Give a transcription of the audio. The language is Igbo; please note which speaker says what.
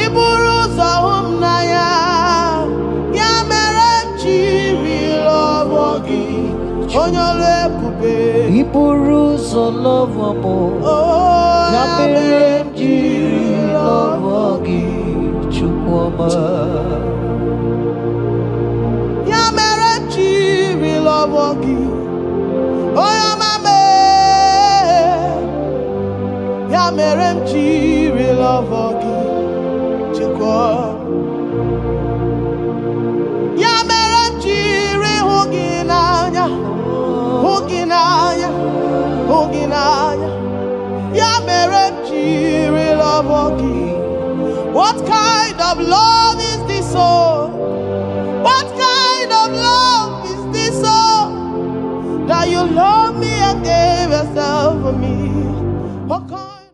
Speaker 1: iburu ụzọ hụ m n'anya, ya mere m jiri lọvọ gị, onye ọrụ ebube.
Speaker 2: Iburu ụzọ lọvọ m, ya mere m jiri lọvọ gị, Chukwuma.
Speaker 1: Ya mere m jiri lọvọ gị, onye ọma me. Ya mere m jiri lọvọ gị, Chukwuma. Ya mere m jiri hụ gị n'anya, hụ gị n'anya, hụ gị n'anya. Ya mere m jiri lọvọ gị. What kind of love is this, oh? What kind of love is this, oh? That you love me and gave yourself for me. What kind